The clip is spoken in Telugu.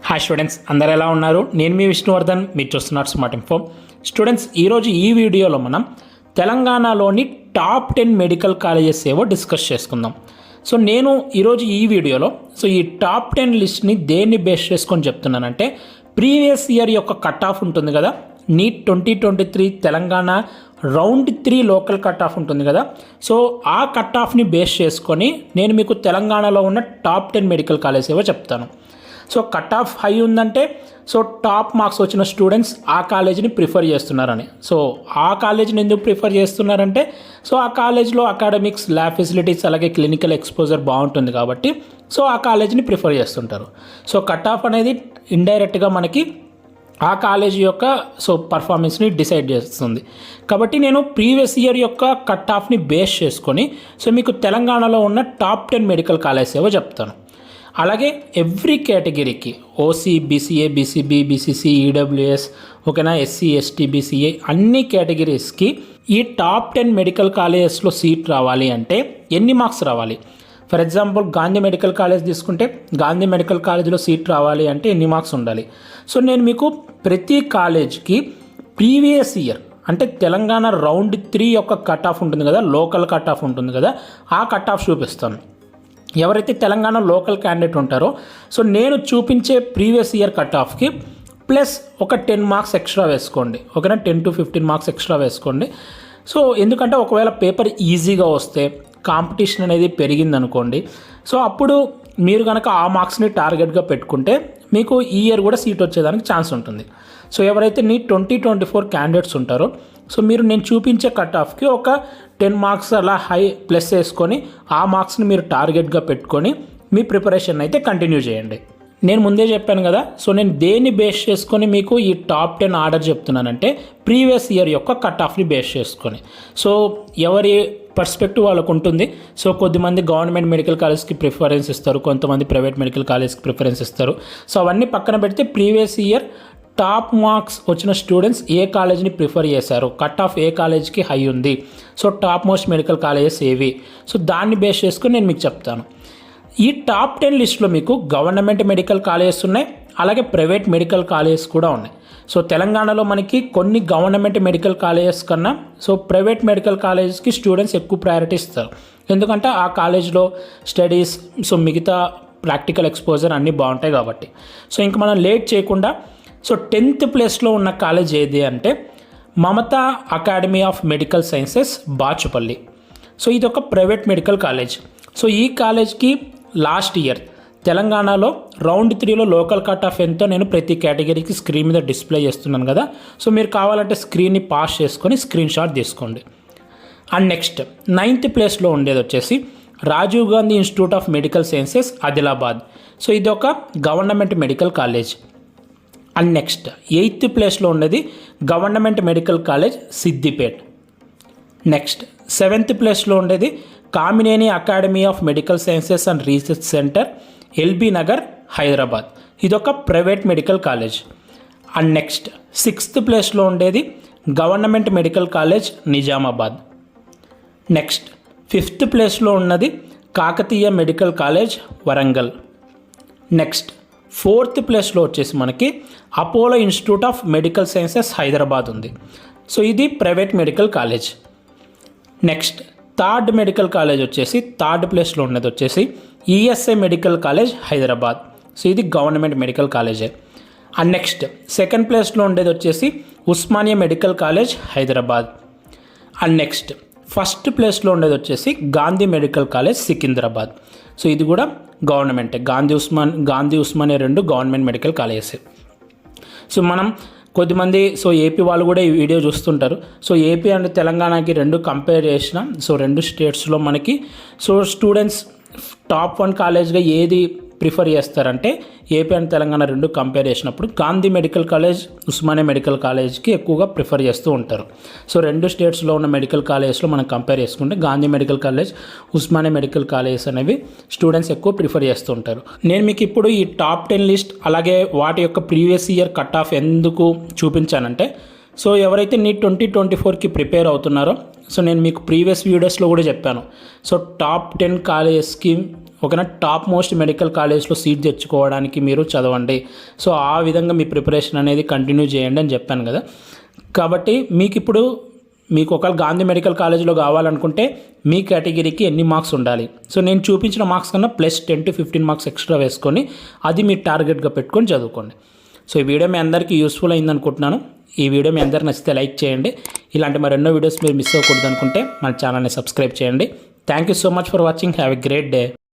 హాయ్ స్టూడెంట్స్, అందరు ఎలా ఉన్నారు? నేను మీ విష్ణువర్ధన్, మీరు చూస్తున్నారు స్మార్ట్ ఇన్ఫో. స్టూడెంట్స్, ఈరోజు ఈ వీడియోలో మనం తెలంగాణలోని టాప్ 10 మెడికల్ కాలేజెస్ ఏవో డిస్కస్ చేసుకుందాం. సో నేను ఈరోజు ఈ వీడియోలో ఈ టాప్ 10 లిస్ట్ని దేన్ని బేస్ చేసుకొని చెప్తున్నానంటే, ప్రీవియస్ ఇయర్ యొక్క కట్ ఆఫ్ ఉంటుంది కదా, NEET 2023 Telangana round 3 local cut off ఉంటుంది కదా. సో ఆ కట్ ఆఫ్ని బేస్ చేసుకొని నేను మీకు తెలంగాణలో ఉన్న టాప్ 10 మెడికల్ కాలేజెస్ ఏవో చెప్తాను. సో కట్ ఆఫ్ హై ఉందంటే టాప్ మార్క్స్ వచ్చిన స్టూడెంట్స్ ఆ కాలేజీని ప్రిఫర్ చేస్తున్నారని. సో ఆ కాలేజీని ఎందుకు ప్రిఫర్ చేస్తున్నారంటే, ఆ కాలేజ్లో అకాడమిక్స్, ల్యాబ్ ఫెసిలిటీస్, అలాగే క్లినికల్ ఎక్స్పోజర్ బాగుంటుంది కాబట్టి ఆ కాలేజీని ప్రిఫర్ చేస్తుంటారు. కట్ ఆఫ్ అనేది ఇండైరెక్ట్గా మనకి ఆ కాలేజీ యొక్క పర్ఫార్మెన్స్ని డిసైడ్ చేస్తుంది. కాబట్టి నేను ప్రీవియస్ ఇయర్ యొక్క కట్ ఆఫ్ని బేస్ చేసుకొని మీకు తెలంగాణలో ఉన్న టాప్ 10 మెడికల్ కాలేజెస్ ఏవో చెప్తాను. అలాగే ఎవ్రీ కేటగిరీకి OC, BCA, BCB, BCC, EWS, ఓకేనా, ఎస్సీ, ఎస్టీ, బీసీఏ అన్ని కేటగిరీస్కి ఈ టాప్ 10 మెడికల్ కాలేజెస్లో సీట్ రావాలి అంటే ఎన్ని మార్క్స్ రావాలి? For example Gandhi medical college తీసుకుంటే గాంధీ మెడికల్ కాలేజ్లో సీట్ రావాలి అంటే ఎన్ని మార్క్స్ ఉండాలి? నేను మీకు ప్రతి కాలేజ్కి ప్రీవియస్ ఇయర్ అంటే తెలంగాణ రౌండ్ 3 యొక్క కట్ ఆఫ్ ఉంటుంది కదా, లోకల్ కట్ ఆఫ్ ఉంటుంది కదా, ఆ కట్ ఆఫ్ చూపిస్తాను. ఎవరైతే తెలంగాణ లోకల్ క్యాండిడేట్ ఉంటారో నేను చూపించే ప్రీవియస్ ఇయర్ కట్ ఆఫ్కి ప్లస్ ఒక 10 మార్క్స్ ఎక్స్ట్రా వేసుకోండి, ఓకేనా, 10 to 15 మార్క్స్ ఎక్స్ట్రా వేసుకోండి. ఎందుకంటే ఒకవేళ పేపర్ ఈజీగా వస్తే, కాంపిటీషన్ అనేది పెరిగిందనుకోండి, అప్పుడు మీరు కనుక ఆ మార్క్స్ని టార్గెట్గా పెట్టుకుంటే మీకు ఈ ఇయర్ కూడా సీట్ వచ్చేదానికి ఛాన్స్ ఉంటుంది. ఎవరైతే నీట్ 2024 క్యాండిడేట్స్ ఉంటారో మీరు నేను చూపించే కట్ ఆఫ్కి ఒక 10 మార్క్స్ అలా హై ప్లస్ వేసుకొని ఆ మార్క్స్ని మీరు టార్గెట్గా పెట్టుకొని మీ ప్రిపరేషన్ అయితే కంటిన్యూ చేయండి. నేను ముందే చెప్పాను కదా, నేను దేన్ని బేస్ చేసుకొని మీకు ఈ టాప్ 10 ఆర్డర్ చెప్తున్నానంటే ప్రీవియస్ ఇయర్ యొక్క కట్ ఆఫ్ని బేస్ చేసుకొని. ఎవరి పర్స్పెక్టివ్ వాళ్ళకు ఉంటుంది. కొద్దిమంది గవర్నమెంట్ మెడికల్ కాలేజ్కి ప్రిఫరెన్స్ ఇస్తారు, కొంతమంది ప్రైవేట్ మెడికల్ కాలేజ్కి ప్రిఫరెన్స్ ఇస్తారు. అవన్నీ పక్కన పెడితే ప్రీవియస్ ఇయర్ టాప్ మార్క్స్ వచ్చిన స్టూడెంట్స్ ఏ కాలేజ్ని ప్రిఫర్ చేశారు, కట్ ఆఫ్ ఏ కాలేజ్కి హై ఉంది, టాప్ మోస్ట్ మెడికల్ కాలేజెస్ ఏవి, దాన్ని బేస్ చేసుకొని నేను మీకు చెప్తాను. ఈ టాప్ 10 లిస్ట్లో మీకు గవర్నమెంట్ మెడికల్ కాలేజెస్ ఉన్నాయి, అలాగే ప్రైవేట్ మెడికల్ కాలేజెస్ కూడా ఉన్నాయి. తెలంగాణలో మనకి కొన్ని గవర్నమెంట్ మెడికల్ కాలేజెస్ కన్నా ప్రైవేట్ మెడికల్ కాలేజెస్కి స్టూడెంట్స్ ఎక్కువ ప్రయారిటీ ఇస్తారు. ఎందుకంటే ఆ కాలేజ్లో స్టడీస్, మిగతా ప్రాక్టికల్ ఎక్స్పోజర్ అన్నీ బాగుంటాయి కాబట్టి. ఇంక మనం లేట్ చేయకుండా 10th ప్లేస్లో ఉన్న కాలేజ్ ఏది అంటే Mamata Academy of Medical Sciences, Bachupally. ఇది ఒక ప్రైవేట్ మెడికల్ కాలేజ్. ఈ కాలేజ్కి లాస్ట్ ఇయర్ తెలంగాణలో రౌండ్ 3లో లోకల్ కట్ ఆఫ్ ఎంతో నేను ప్రతి కేటగిరీకి స్క్రీన్ మీద డిస్ప్లే చేస్తున్నాను కదా. మీరు కావాలంటే స్క్రీన్ని పాస్ చేసుకొని స్క్రీన్ షాట్ తీసుకోండి. అండ్ నెక్స్ట్ 9th ప్లేస్లో ఉండేది వచ్చేసి Rajiv Gandhi Institute of Medical Sciences, Adilabad. ఇది ఒక government medical college. And next 8th ప్లేస్లో ఉన్నది government medical college, Siddipet. Next 7th ప్లేస్లో ఉండేది Kamineni Academy of Medical Sciences and Research Centre, LB Nagar, Hyderabad. ఇదొక private medical college. And next 6th ప్లేస్లో ఉండేది government medical college, Nizamabad. Next 5th ప్లేస్లో ఉన్నది Kakatiya medical college, Warangal. Next 4th ప్లేస్లో వచ్చేసి మనకి Apollo institute of Medical sciences, Hyderabad ఉంది. ఇది private medical college. Next 3rd medical college వచ్చేసి 3rd ప్లేస్లో ఉన్నది వచ్చేసి ఈఎస్ఐ మెడికల్ కాలేజ్, హైదరాబాద్. ఇది గవర్నమెంట్ మెడికల్ కాలేజే. అండ్ నెక్స్ట్ 2nd ప్లేస్లో ఉండేది వచ్చేసి Osmania medical college, Hyderabad. And next 1st ప్లేస్లో ఉండేది వచ్చేసి గాంధీ మెడికల్ కాలేజ్, సికింద్రాబాద్. ఇది కూడా గవర్నమెంటే. Gandhi Osmania 2 government medical colleges. మనం కొద్దిమంది ఏపీ వాళ్ళు కూడా ఈ వీడియో చూస్తుంటారు. ఏపీ అండ్ తెలంగాణకి 2 కంపేర్ చేసిన 2 స్టేట్స్లో మనకి స్టూడెంట్స్ టాప్ 1 కాలేజ్గా ఏది ప్రిఫర్ చేస్తారంటే ఏపీ అండ్ తెలంగాణ 2 కంపేర్ చేసినప్పుడు Gandhi medical college, Osmania medical కాలేజ్కి ఎక్కువగా ప్రిఫర్ చేస్తూ ఉంటారు. 2 స్టేట్స్లో ఉన్న మెడికల్ కాలేజెస్లో మనం కంపేర్ చేసుకుంటే Gandhi medical college, Osmania medical colleges అనేవి స్టూడెంట్స్ ఎక్కువ ప్రిఫర్ చేస్తూ ఉంటారు. నేను మీకు ఇప్పుడు ఈ టాప్ 10 లిస్ట్ అలాగే వాటి యొక్క ప్రీవియస్ ఇయర్ కట్ ఆఫ్ ఎందుకు చూపించానంటే ఎవరైతే నీట్ 2024కి ప్రిపేర్ అవుతున్నారో నేను మీకు ప్రీవియస్ వీడియోస్లో కూడా చెప్పాను. టాప్ 10 కాలేజెస్కి ఓకేనా. టాప్ మోస్ట్ మెడికల్ కాలేజ్లో సీట్ తెచ్చుకోవడానికి మీరు చదవండి. సో ఆ విధంగా మీ ప్రిపరేషన్ అనేది కంటిన్యూ చేయండి అని చెప్పాను కదా. కాబట్టి మీకు ఒకవేళ గాంధీ మెడికల్ కాలేజ్లో కావాలనుకుంటే మీ కేటగిరీకి ఎన్ని మార్క్స్ ఉండాలి. సో నేను చూపించిన మార్క్స్ కన్నా ప్లస్ 10 to 15 మార్క్స్ ఎక్స్ట్రా వేసుకొని అది మీ టార్గెట్గా పెట్టుకొని చదువుకోండి. సో ఈ వీడియో మీ అందరికీ యూస్ఫుల్ అయింది అనుకుంటున్నాను. ఈ వీడియో మీ అందరికి నచ్చితే లైక్ చేయండి. ఇలాంటి మరెన్నో వీడియోస్ మీరు మిస్ అవ్వకూడదు అనుకుంటే మన ఛానల్ని సబ్స్క్రైబ్ చేయండి. Thank you so much for watching. Have a great day.